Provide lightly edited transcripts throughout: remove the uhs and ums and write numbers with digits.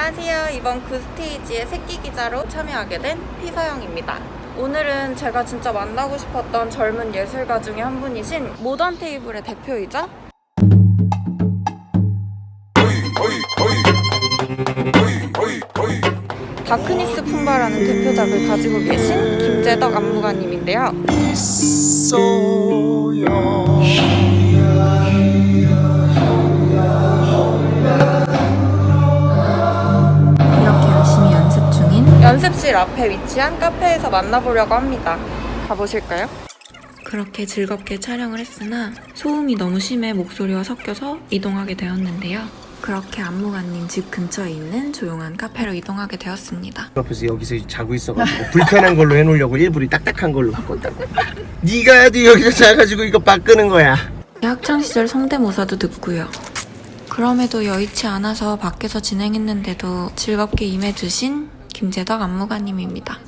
안녕하세요. 이번 굿스테이지의 새끼 기자로 참여하게 된 피서영입니다. 오늘은 제가 진짜 만나고 싶었던 젊은 예술가 중에 한 분이신 모던 테이블의 대표이자 다크니스 품바라는 대표작을 가지고 계신 김재덕 안무가님인데요. 이렇게 열심히 연습 중인 연습실 앞에 위치한 카페에서 만나보려고 합니다. 가보실까요? 그렇게 즐겁게 촬영을 했으나 소음이 너무 심해 목소리와 섞여서 이동하게 되었는데요. 그렇게 안무가님 집 근처에 있는 조용한 카페로 이동하게 되었습니다. 앞에서 여기서 자고 있어가지고 불편한 걸로 해놓으려고 일부러 딱딱한 걸로 바꿨다고. 네가 해도 여기서 자가지고 이거 바꾸는 거야. 학창시절 성대모사도 듣고요. 그럼에도 여의치 않아서 밖에서 진행했는데도 즐겁게 임해주신 김재덕 안무가님입니다.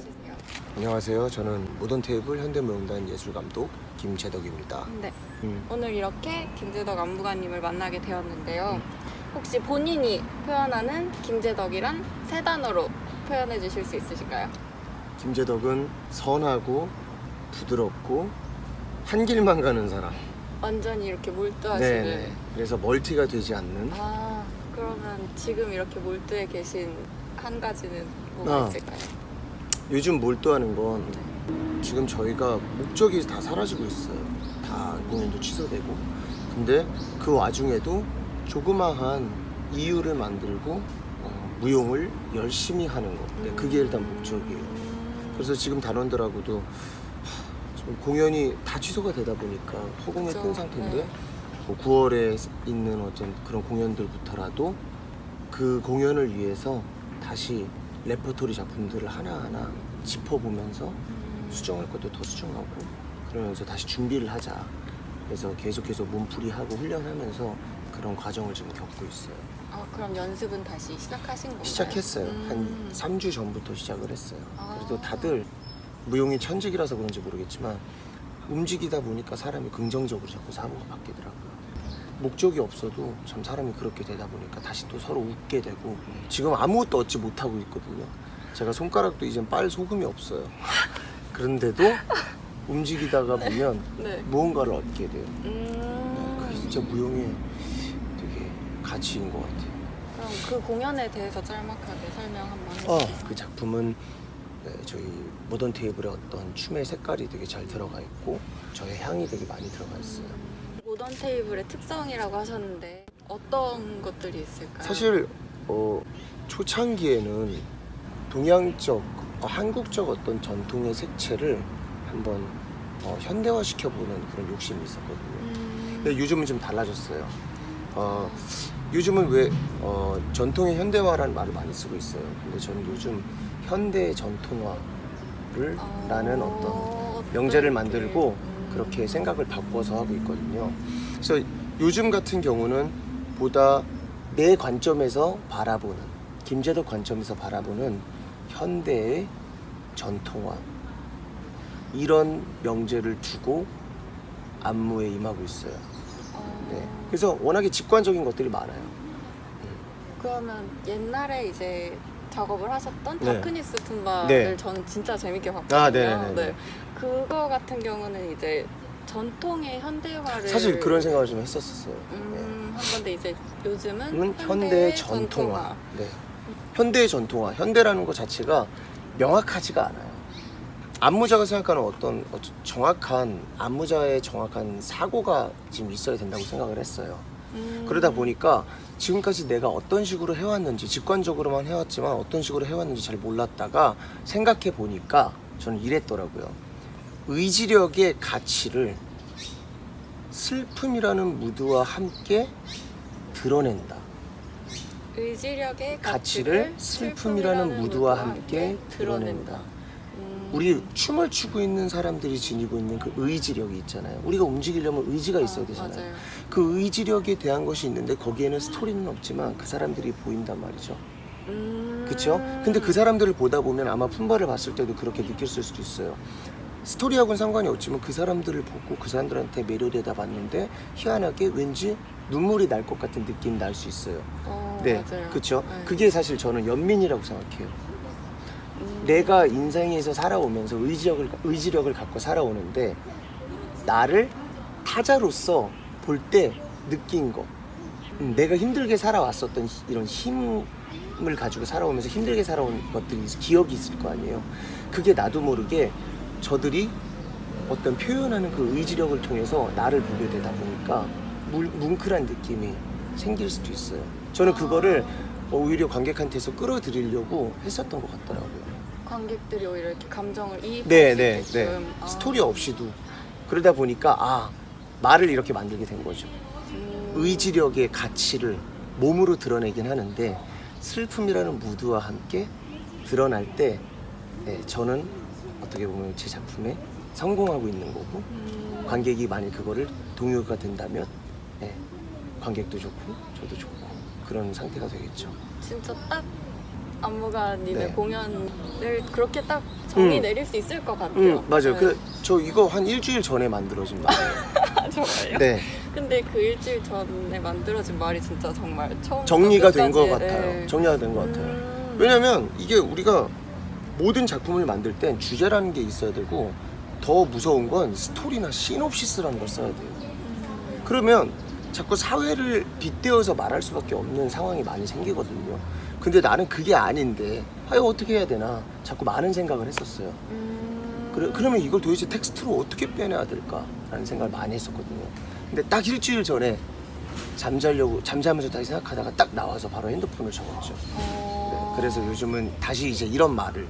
안녕하세요. 저는 모던 테이블 현대무용단 예술감독 김재덕입니다. 네, 오늘 이렇게 김재덕 안무가님을 만나게 되었는데요. 혹시 본인이 표현하는 김재덕이란 세 단어로 표현해 주실 수 있으실까요? 김재덕은 선하고 부드럽고 한 길만 가는 사람. 완전히 이렇게 몰두하시는. 네네. 그래서 멀티가 되지 않는. 아, 그러면 지금 이렇게 몰두해 계신 한 가지는 뭐가 있을까요? 요즘 몰두하는 건 지금 저희가 목적이 다 사라지고 있어요. 다 공연도 취소되고. 근데 그 와중에도 조그마한 이유를 만들고 무용을 열심히 하는 거. 그게 일단 목적이에요. 그래서 지금 단원들하고도 좀 공연이 다 취소가 되다 보니까 허공에 뜬 상태인데 뭐 9월에 있는 어떤 그런 공연들부터라도 그 공연을 위해서 다시 레퍼토리 작품들을 하나하나 짚어보면서 수정할 것도 더 수정하고 그러면서 다시 준비를 하자. 그래서 계속해서 몸풀이하고 훈련하면서 그런 과정을 지금 겪고 있어요. 아, 그럼 연습은 다시 시작하신 건가요? 시작했어요. 한 3주 전부터 시작을 했어요. 그래도 다들 무용이 천직이라서 그런지 모르겠지만 움직이다 보니까 사람이 긍정적으로 자꾸 사고가 바뀌더라고요. 목적이 없어도 참 사람이 그렇게 되다 보니까 다시 또 서로 웃게 되고 지금 아무것도 얻지 못하고 있거든요. 제가 손가락도 이젠 빨 소금이 없어요. 그런데도 움직이다가 보면 무언가를 얻게 돼요. 그게 진짜 무용의 되게 가치인 것 같아요. 그럼 그 공연에 대해서 짤막하게 설명 한번 해주세요. 그 작품은 저희 모던 테이블의 어떤 춤의 색깔이 되게 잘 들어가 있고 저의 향이 되게 많이 들어가 있어요. 모던 테이블의 특성이라고 하셨는데 어떤 것들이 있을까요? 사실 초창기에는 동양적, 한국적 어떤 전통의 색채를 한번 현대화시켜보는 그런 욕심이 있었거든요. 근데 요즘은 좀 달라졌어요. 요즘은 왜 전통의 현대화라는 말을 많이 쓰고 있어요. 근데 저는 요즘 현대 전통화를 라는 어떤 명제를 만들고 그렇게 생각을 바꿔서 하고 있거든요. 그래서 요즘 같은 경우는 보다 내 관점에서 바라보는, 김재덕 관점에서 바라보는 현대의 전통화 이런 명제를 두고 안무에 임하고 있어요. 네. 그래서 워낙에 직관적인 것들이 많아요. 그러면 옛날에 이제 작업을 하셨던 네. 다크니스 품바를 네. 저는 진짜 재밌게 봤거든요. 네네네. 그거 같은 경우는 이제 전통의 현대화를 사실 그런 생각을 좀 했었어요. 한 건데 이제 요즘은 현대 전통화. 네. 현대 전통화. 현대라는 것 자체가 명확하지가 않아요. 안무자가 생각하는 어떤 정확한 안무자의 정확한 사고가 지금 있어야 된다고 생각을 했어요. 그러다 보니까 지금까지 내가 어떤 식으로 해왔는지 직관적으로만 해왔지만 어떤 식으로 해왔는지 잘 몰랐다가 생각해 보니까 저는 이랬더라고요. 의지력의 가치를 슬픔이라는 무드와 함께 드러낸다. 의지력의 가치를 슬픔이라는 무드와 함께 드러낸다. 우리 춤을 추고 있는 사람들이 지니고 있는 그 의지력이 있잖아요. 우리가 움직이려면 의지가 있어야 되잖아요. 맞아요. 그 의지력에 대한 것이 있는데 거기에는 스토리는 없지만 그 사람들이 보인단 말이죠. 그쵸? 근데 그 사람들을 보다 보면 아마 품바를 봤을 때도 그렇게 느꼈을 수도 있어요. 스토리하고는 상관이 없지만 그 사람들을 보고 그 사람들한테 매료되다 봤는데 희한하게 왠지 눈물이 날 것 같은 느낌이 날 수 있어요. 네, 맞아요. 그렇죠. 네. 그게 사실 저는 연민이라고 생각해요. 내가 인생에서 살아오면서 의지력을 갖고 살아오는데 나를 타자로서 볼 때 느낀 거, 내가 힘들게 살아왔었던 이런 힘을 가지고 살아오면서 힘들게 살아온 것들이 기억이 있을 거 아니에요. 그게 나도 모르게 저들이 어떤 표현하는 그 의지력을 통해서 나를 보게 되다 보니까 뭉클한 느낌이 생길 수도 있어요. 저는 그거를 오히려 관객한테서 끌어들이려고 했었던 것 같더라고요. 관객들이 오히려 이렇게 감정을 이입할 네. 수 있게끔. 스토리 없이도 그러다 보니까 말을 이렇게 만들게 된 거죠. 의지력의 가치를 몸으로 드러내긴 하는데 슬픔이라는 무드와 함께 드러날 때 저는 어떻게 보면 제 작품에 성공하고 있는 거고 관객이 만일 그거를 동요가 된다면 관객도 좋고 저도 좋고 그런 상태가 되겠죠. 진짜 딱 안무가님의 네. 공연을 그렇게 딱 정의 내릴 수 있을 것 같아요. 맞아요. 네. 저 이거 한 일주일 전에 만들어진 말이에요. 정말요? 네. 근데 그 일주일 전에 만들어진 말이 진짜 정말 처음부터 정리가 된 것 끝까지, 같아요. 네. 정리가 된 것 같아요. 왜냐면 이게 우리가 모든 작품을 만들 땐 주제라는 게 있어야 되고 더 무서운 건 스토리나 시놉시스라는 걸 써야 돼요. 그러면 자꾸 사회를 빗대어서 말할 수밖에 없는 상황이 많이 생기거든요. 근데 나는 그게 아닌데 어떻게 해야 되나 자꾸 많은 생각을 했었어요. 그러면 이걸 도대체 텍스트로 어떻게 빼내야 될까라는 생각을 많이 했었거든요. 근데 딱 일주일 전에 잠자면서 다시 생각하다가 딱 나와서 바로 핸드폰을 적었죠. 네, 그래서 요즘은 다시 이제 이런 말을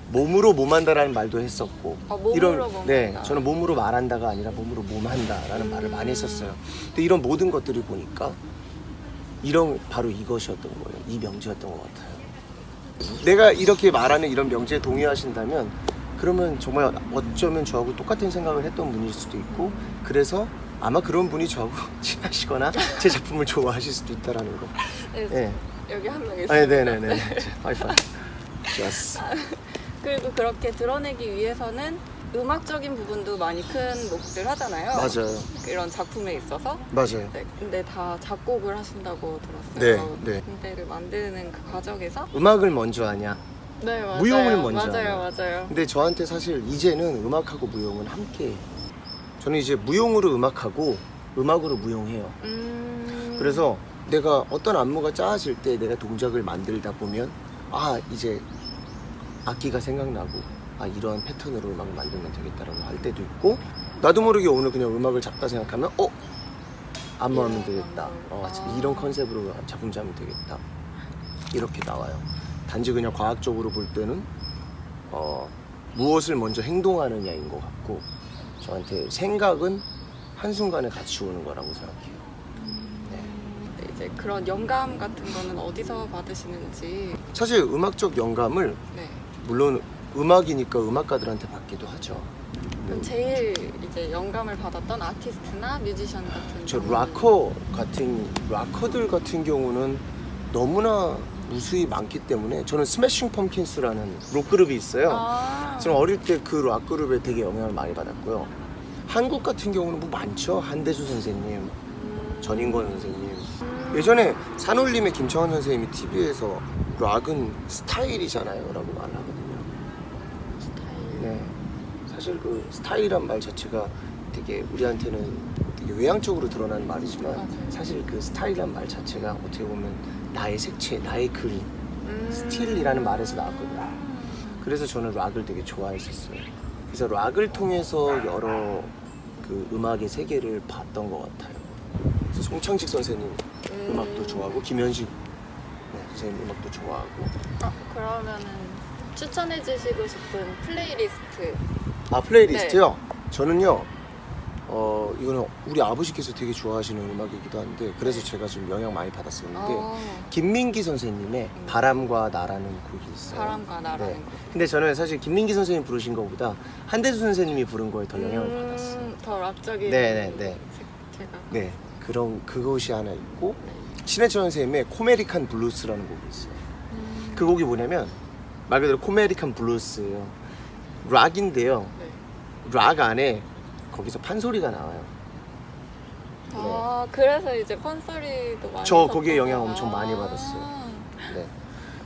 몸으로 몸한다라는 말도 했었고 몸으로 몸한다. 저는 몸으로 말한다가 아니라 몸으로 몸한다라는 말을 많이 했었어요. 근데 이런 모든 것들을 보니까 바로 이것이었던 거예요. 이 명제였던 것 같아요. 내가 이렇게 말하는 이런 명제에 동의하신다면 그러면 정말 어쩌면 저하고 똑같은 생각을 했던 분일 수도 있고 그래서 아마 그런 분이 저하고 친하시거나 제 작품을 좋아하실 수도 있다라는 거. 네. 여기 한 명 있어요. 네네네. 하이파이. 좋았어. 그리고 그렇게 드러내기 위해서는 음악적인 부분도 많이 큰 몫을 하잖아요. 맞아요. 이런 작품에 있어서. 맞아요. 네, 근데 다 작곡을 하신다고 들었어요. 네. 무대를 만드는 그 과정에서. 음악을 먼저 하냐? 네, 맞아요. 무용을 먼저 하냐? 맞아요. 근데 저한테 사실 이제는 음악하고 무용은 함께. 저는 이제 무용으로 음악하고 음악으로 무용해요. 그래서 내가 어떤 안무가 짜질 때 내가 동작을 만들다 보면 이제 악기가 생각나고 이러한 패턴으로 음악을 만들면 되겠다라고 할 때도 있고 나도 모르게 오늘 그냥 음악을 잡다 생각하면 안무하면 되겠다. 이런 컨셉으로 작품 짜면 되겠다. 이렇게 나와요. 단지 그냥 과학적으로 볼 때는 무엇을 먼저 행동하느냐인 것 같고 저한테 생각은 한순간에 같이 오는 거라고 생각해요. 이제 그런 영감 같은 거는 어디서 받으시는지. 사실 음악적 영감을 물론 음악이니까 음악가들한테 받기도 하죠. 그럼 제일 이제 영감을 받았던 아티스트나 뮤지션 같은 저 경우는? 락커들 같은 경우는 너무나 무수히 많기 때문에 저는 스매싱 펌킨스라는 록 그룹이 있어요. 저는 어릴 때 그 락 그룹에 되게 영향을 많이 받았고요. 한국 같은 경우는 많죠. 한대수 선생님, 전인권 선생님. 예전에 산울림의 김창완 선생님이 TV에서 락은 스타일이잖아요 라고 말을 하거든요. 네. 사실 그 스타일이란 말 자체가 되게 우리한테는 되게 외향적으로 드러나는 말이지만 사실 그 스타일이란 말 자체가 어떻게 보면 나의 색채, 나의 그림, 스틸이라는 말에서 나왔거든요. 그래서 저는 락을 되게 좋아했었어요. 그래서 락을 통해서 여러 그 음악의 세계를 봤던 것 같아요. 그래서 송창식 선생님 음악도 좋아하고 김현식 선생님 음악도 좋아하고. 그러면은 추천해 주시고 싶은 플레이리스트. 플레이리스트요? 저는요 이거는 우리 아버지께서 되게 좋아하시는 음악이기도 한데 그래서 제가 좀 영향 많이 받았었는데 김민기 선생님의 바람과 나라는 곡이 있어요. 바람과 나라는 곡. 근데 저는 사실 김민기 선생님 부르신 것보다 한대수 선생님이 부른 거에 더 영향을 받았어요. 더 락적인 네네네. 색채가. 그것이 하나 있고 신해철 선생님의 코메리칸 블루스라는 곡이 있어요. 그 곡이 뭐냐면 말 그대로 코메리칸 블루스예요. 락인데요. 네. 락 안에 거기서 판소리가 나와요. 아, 그래서 이제 판소리도 많이 저 거기에 섞어서. 영향 엄청 많이 아. 받았어요. 네.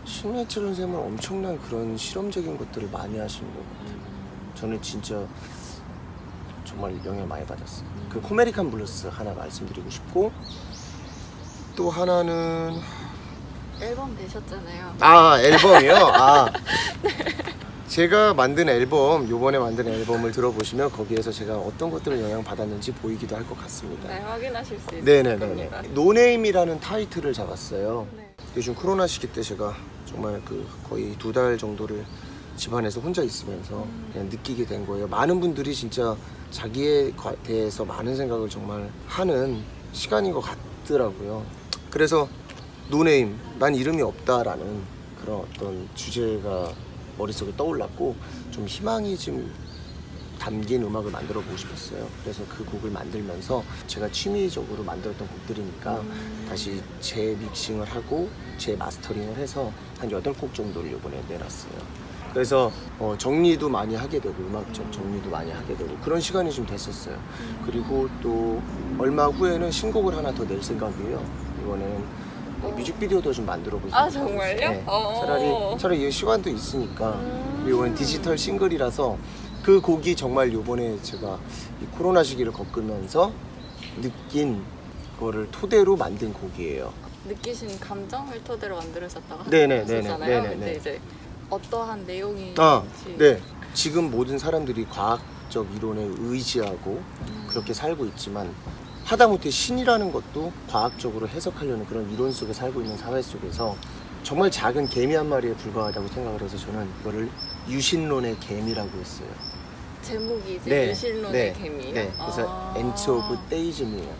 심해철 쌤은 엄청난 그런 실험적인 것들을 많이 하시는 것 같아요. 저는 진짜 정말 영향을 많이 받았어요. 그 코메리칸 블루스 하나 말씀드리고 싶고, 또 하나는 앨범 내셨잖아요. 앨범이요? 제가 만든 앨범, 요번에 만든 앨범을 들어보시면 거기에서 제가 어떤 것들을 영향받았는지 보이기도 할 것 같습니다. 네, 확인하실 수 있을 네네네. 겁니다. 노네임이라는 타이틀을 잡았어요. 네. 요즘 코로나 시기 때 제가 정말 거의 2달 정도를 집안에서 혼자 있으면서 그냥 느끼게 된 거예요. 많은 분들이 진짜 자기에 대해서 많은 생각을 정말 하는 시간인 것 같더라고요. 그래서 노네임, 난 이름이 없다라는 그런 어떤 주제가 머릿속에 떠올랐고, 좀 희망이 좀 담긴 음악을 만들어 보고 싶었어요. 그래서 그 곡을 만들면서 제가 취미적으로 만들었던 곡들이니까 다시 재믹싱을 하고 재마스터링을 해서 한 8곡 정도를 이번에 내놨어요. 그래서 정리도 많이 하게 되고, 음악적 정리도 많이 하게 되고, 그런 시간이 좀 됐었어요. 그리고 또 얼마 후에는 신곡을 하나 더 낼 생각이에요. 이번에는 뮤직비디오도 좀 만들어 보고 아, 싶어요. 정말요? 네. 차라리 이 시간도 있으니까. 이번 디지털 싱글이라서 그 곡이 정말 요번에 제가 이 코로나 시기를 겪으면서 느낀 거를 토대로 만든 곡이에요. 느끼신 감정을 토대로 만들으셨다고 네네, 하셨잖아요. 네네, 네네, 근데 네. 이제 어떠한 내용인지. 네. 지금 모든 사람들이 과학적 이론에 의지하고 그렇게 살고 있지만, 하다못해 신이라는 것도 과학적으로 해석하려는 그런 이론 속에 살고 있는 사회 속에서 정말 작은 개미 한 마리에 불과하다고 생각을 해서 저는 이거를 유신론의 개미라고 했어요. 제목이 이제 네, 유신론의 네, 개미요? 네. 그래서 엔트 오브 데이즘이에요.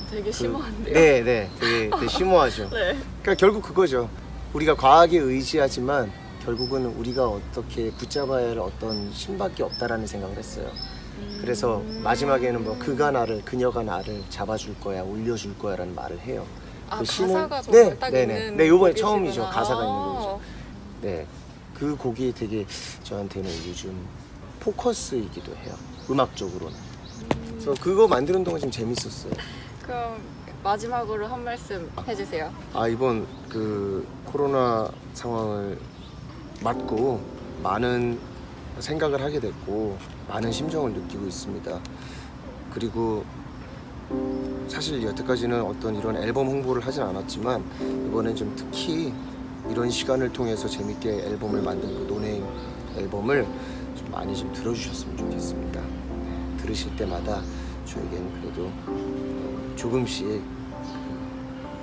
되게 심오한데요? 네. 되게 심오하죠. 네. 그러니까 결국 그거죠. 우리가 과학에 의지하지만 결국은 우리가 어떻게 붙잡아야 할 어떤 신밖에 없다라는 생각을 했어요. 그래서 마지막에는 뭐 그녀가 나를 잡아줄 거야, 올려줄 거야 라는 말을 해요. 아, 그 가사가 정말 딱 있는 네, 요번에 곡이시구나. 처음이죠. 가사가 있는 곡이죠. 네, 그 곡이 되게 저한테는 요즘 포커스이기도 해요. 음악적으로는. 그래서 그거 만드는 동안 좀 재밌었어요. 그럼 마지막으로 한 말씀 해주세요. 이번 그 코로나 상황을 맞고 많은 생각을 하게 됐고, 많은 심정을 느끼고 있습니다. 그리고 사실 여태까지는 어떤 이런 앨범 홍보를 하진 않았지만, 이번엔 좀 특히 이런 시간을 통해서 재밌게 앨범을 만든 그 노네임 앨범을 좀 많이 좀 들어주셨으면 좋겠습니다. 들으실 때마다 저에게는 그래도 조금씩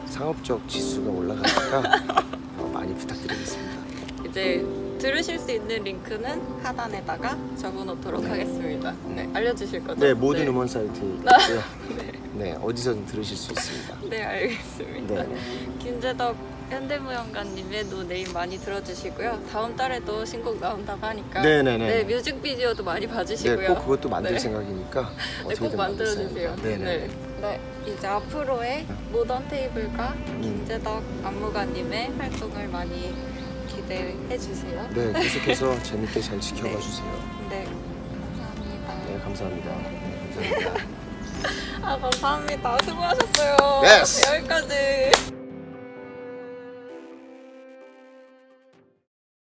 상업적 지수가 올라가니까 많이 부탁드리겠습니다. 이제 들으실 수 있는 링크는 하단에다가 적어놓도록 하겠습니다. 네, 알려주실 거죠? 네, 모든 네. 음원 사이트에 있고요. 네, 어디서든 들으실 수 있습니다. 네, 알겠습니다. 네. 김재덕 현대무용가님의 노네임 많이 들어주시고요. 다음 달에도 신곡 나온다고 하니까 네네네. 네, 뮤직비디오도 많이 봐주시고요. 네, 꼭 그것도 만들 네. 생각이니까 네, 꼭 어떻게든 만들어주세요. 네네. 네, 이제 앞으로의 모던 테이블과 김재덕 안무가님의 활동을 많이 기대해 주세요. 네, 계속해서 재밌게 잘 지켜봐 네. 주세요. 네, 감사합니다. 네, 감사합니다. 네, 감사합니다. 감사합니다. 수고하셨어요. Yes. 여기까지.